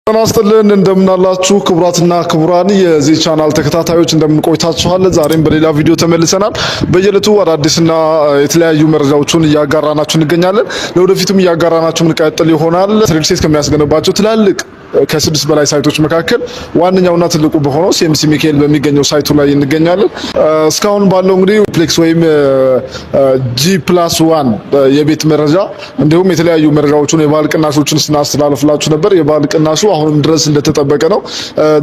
ተናስተልን እንደምናላችሁ ክቡራትና ክቡራን የዚህ ቻናል ተከታታዮች እንደምንቆይታችኋል። ዛሬም በሌላ ቪዲዮ ተመልሰናል። በየለቱ አዳዲስና የተለያዩ መረጃዎችን እያጋራናችሁ እንገኛለን። ለወደፊቱም እያጋራናችሁ እንቀጥል ይሆናል። ሪል ስቴት ከሚያስገነባቸው ትላልቅ ከ6 በላይ ሳይቶች መካከል ዋነኛውና ትልቁ በሆነው ሲኤምሲ ሚካኤል በሚገኘው ሳይቱ ላይ እንገኛለን። እስካሁን ባለው እንግዲህ ፕሌክስ ወይም G+1 የቤት መረጃ እንዲሁም የተለያዩ መረጃዎችን የባለ ቅናሾችን ስናስተላልፍላችሁ ነበር። የባለ ቅናሹ አሁንም ድረስ እንደተጠበቀ ነው።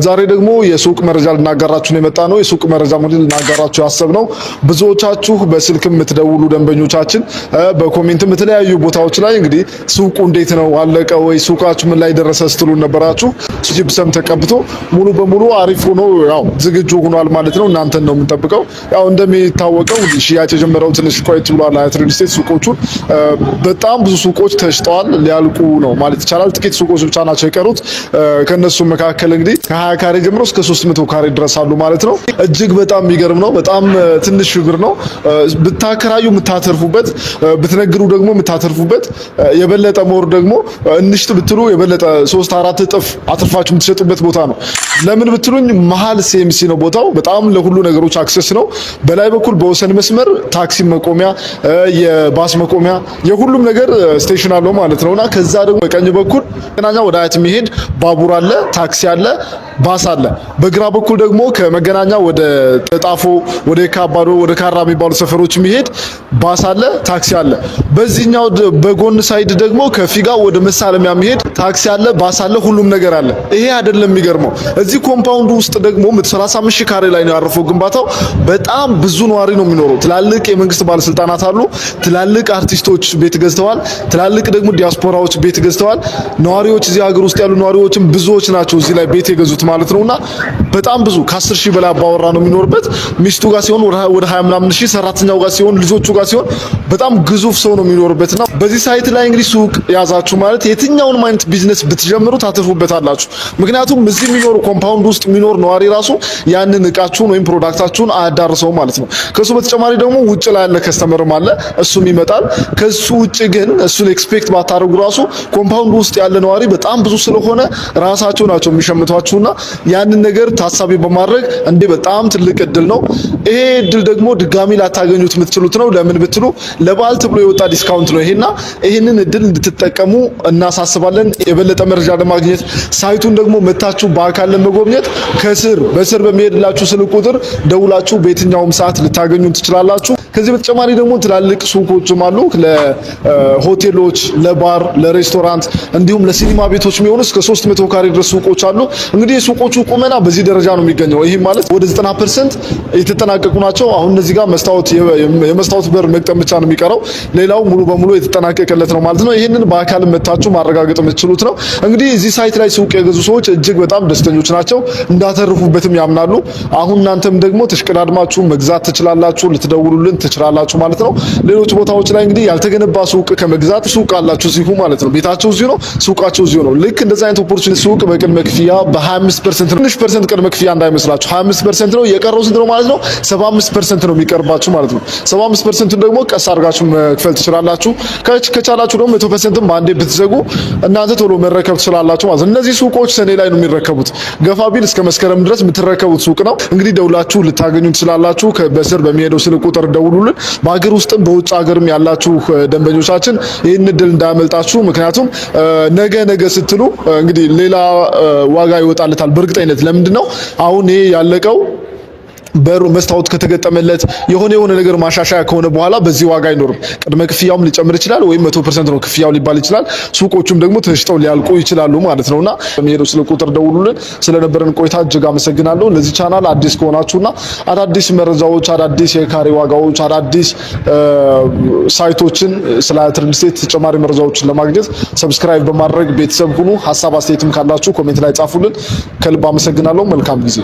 ዛሬ ደግሞ የሱቅ መረጃ ልናጋራችሁ ነው የመጣ ነው። የሱቅ መረጃ እንግዲህ ልናጋራችሁ ያሰብነው ብዙዎቻችሁ በስልክ የምትደውሉ ደንበኞቻችን በኮሜንትም የተለያዩ ቦታዎች ላይ እንግዲህ ሱቁ እንዴት ነው አለቀ ወይ ሱቃችሁ ምን ላይ ደረሰ ስትሉ ነበራችሁ። ጂፕሰም ተቀብቶ ሙሉ በሙሉ አሪፍ ሆኖ ያው ዝግጁ ሆኗል ማለት ነው። እናንተን ነው የምንጠብቀው። ያው እንደሚታወቀው ሽያጭ የጀመረው ትንሽ ቆይት ብሏል። ሪል ስቴት ሱቆቹን በጣም ብዙ ሱቆች ተሽጠዋል፣ ሊያልቁ ነው ማለት ይቻላል። ጥቂት ሱቆች ብቻ ናቸው የቀሩት። ከነሱ መካከል እንግዲህ ከ20 ካሬ ጀምሮ እስከ 300 ካሬ ድረስ አሉ ማለት ነው። እጅግ በጣም የሚገርም ነው። በጣም ትንሽ ብር ነው ብታከራዩ የምታተርፉበት፣ ብትነግሩ ደግሞ የምታተርፉበት፣ የበለጠ ሞር ደግሞ እንሽጥ ብትሉ የበለጠ 3-4 እጥፍ አትርፋችሁ የምትሸጡበት ቦታ ነው። ለምን ብትሉኝ መሀል ሲኤምሲ ነው ቦታው። በጣም ለሁሉ ነገሮች አክሰስ ነው። በላይ በኩል በወሰን መስመር ታክሲ መቆሚያ፣ የባስ መቆሚያ፣ የሁሉም ነገር ስቴሽን አለው ማለት ነውና ከዛ ደግሞ በቀኝ በኩል መገናኛ ወደ አያት የሚሄድ ባቡር አለ፣ ታክሲ አለ፣ ባስ አለ። በግራ በኩል ደግሞ ከመገናኛ ወደ ጣፎ፣ ወደ ካባዶ፣ ወደ ካራ የሚባሉ ሰፈሮች የሚሄድ ባስ አለ፣ ታክሲ አለ። በዚህኛው በጎን ሳይድ ደግሞ ከፊጋ ወደ መሳለሚያ የሚሄድ ታክሲ አለ፣ ባስ አለ፣ ሁሉም ነገር አለ። ይሄ አይደለም የሚገርመው። እዚህ ኮምፓውንድ ውስጥ ደግሞ 135 ካሬ ላይ ነው ያረፈው ግንባታው። በጣም ብዙ ነዋሪ ነው የሚኖረው። ትላልቅ የመንግስት ባለስልጣናት አሉ። ትላልቅ አርቲስቶች ቤት ገዝተዋል። ትላልቅ ደግሞ ዲያስፖራዎች ቤት ገዝተዋል። ነዋሪዎች እዚህ ሀገር ውስጥ ያሉ ነዋሪዎችም ብዙዎች ናቸው እዚህ ላይ ቤት የገዙት ማለት ነውና በጣም ብዙ ከ10 ሺህ በላይ አባወራ ነው የሚኖርበት። ሚስቱ ጋር ሲሆን ወደ 20 ምናምን ሺህ፣ ሰራተኛው ጋር ሲሆን ልጆቹ ጋር ሲሆን በጣም ግዙፍ ሰው ነው የሚኖርበትና በዚህ ሳይት ላይ እንግዲህ ሱቅ ያዛችሁ ማለት የትኛውንም አይነት ቢዝነስ ብትጀምሩ ታተርፉበታላችሁ። ምክንያቱም እዚህ የሚኖር ኮምፓውንድ ውስጥ የሚኖር ነዋሪ ራሱ ያንን እቃችሁን ወይም ፕሮዳክታችሁን አያዳርሰው ማለት ነው። ከሱ በተጨማሪ ደግሞ ውጭ ላይ ያለ ከስተመርም አለ፣ እሱም ይመጣል። ከሱ ውጭ ግን እሱን ኤክስፔክት ባታደርጉ ራሱ ኮምፓውንድ ውስጥ ያለ ነዋሪ በጣም ብዙ ስለሆነ ራሳቸው ናቸው የሚሸምቷችሁና ያንን ነገር ታሳቢ በማድረግ እንዴ በጣም ትልቅ እድል ነው። ይሄ እድል ደግሞ ድጋሚ ላታገኙት የምትችሉት ነው። ለምን ብትሉ ለበዓል ተብሎ የወጣ ዲስካውንት ነው ይሄና ይሄንን እድል እንድትጠቀሙ እናሳስባለን። የበለጠ መረጃ ለማግኘት ሳይቱን ደግሞ መታችሁ በአካል ለመጎብኘት በስር በሚሄድላችሁ ስልክ ቁጥር ደውላችሁ በየትኛውም ሰዓት ልታገኙ ትችላላችሁ። ከዚህ በተጨማሪ ደግሞ ትላልቅ ሱቆችም አሉ። ለሆቴሎች፣ ለባር፣ ለሬስቶራንት እንዲሁም ለሲኒማ ቤቶች የሚሆኑ እስከ 300 ካሬ ድረስ ሱቆች አሉ። እንግዲህ የሱቆቹ ቁመና በዚህ ደረጃ ነው የሚገኘው። ይሄ ማለት ወደ 90% የተጠናቀቁ ናቸው። አሁን እነዚህ ጋር የመስታወት በር መቅጠም ብቻ ነው የሚቀረው። ሌላው ሙሉ በሙሉ የተጠናቀቀለት ነው ማለት ነው። ይሄንን በአካል መታችሁ ማረጋገጥ የምትችሉት ነው። እንግዲህ እዚህ ሳይት ላይ ሱቅ የገዙ ሰዎች እጅግ በጣም ደስተኞች ናቸው። እንዳተርፉበትም ያምናሉ። አሁን እናንተም ደግሞ ተሽቀዳድማችሁ መግዛት ትችላላችሁ፣ ልትደውሉልን ትችላላችሁ ማለት ነው። ሌሎች ቦታዎች ላይ እንግዲህ ያልተገነባ ሱቅ ከመግዛት ሱቅ አላችሁ እዚሁ ማለት ነው። ቤታቸው እዚሁ ነው፣ ሱቃቸው እዚሁ ነው። ልክ እንደዛ አይነት ኦፖርቹኒቲ ሱቅ በቅድመ ክፍያ በ25% ትንሽ ፐርሰንት ቅድመ ክፍያ እንዳይመስላችሁ 25% ነው። የቀረው ስንት ነው ማለት ነው? 75% ነው የሚቀርባችሁ ማለት ነው። 75%ን ደግሞ ቀስ አድርጋችሁ መክፈል ትችላላችሁ። ከቻላችሁ ደግሞ 100%ን በአንዴ ብትዘጉ እናንተ ቶሎ መረከብ ትችላላችሁ ማለት ነው። እነዚህ ሱቆች ሰኔ ላይ ነው የሚረከቡት። ገፋ ቢል እስከ መስከረም ድረስ የምትረከቡት ሱቅ ነው። እንግዲህ ደውላችሁ ልታገኙ ትችላላችሁ። በስር በሚሄደው ስልክ ቁጥር ደውሉልን። በአገር ውስጥም በውጭ ሀገርም ያላችሁ ደንበኞቻችን ይህን እድል እንዳያመልጣችሁ። ምክንያቱም ነገ ስትሉ እንግዲህ ሌላ ዋጋ ይወጣለታል በእርግጠኝነት። ለምንድን ነው አሁን ይሄ ያለቀው? በሩ መስታወት ከተገጠመለት የሆነ ነገር ማሻሻያ ከሆነ በኋላ በዚህ ዋጋ አይኖርም። ቅድመ ክፍያውም ሊጨምር ይችላል ወይም 100% ነው ክፍያው ሊባል ይችላል። ሱቆቹም ደግሞ ተሽጠው ሊያልቁ ይችላሉ ማለት ነውና በሚሄደው ስለ ቁጥር ደውሉልን። ስለነበረን ቆይታ እጅግ አመሰግናለሁ። ለዚህ ቻናል አዲስ ከሆናችሁና አዳዲስ መረጃዎች፣ አዳዲስ የካሬ ዋጋዎች፣ አዳዲስ ሳይቶችን ስለ ሪል ስቴት ተጨማሪ መረጃዎችን ለማግኘት ሰብስክራይብ በማድረግ ቤተሰብ ሁኑ። ሐሳብ አስተያየትም ካላችሁ ኮሜንት ላይ ጻፉልን። ከልብ አመሰግናለሁ። መልካም ጊዜ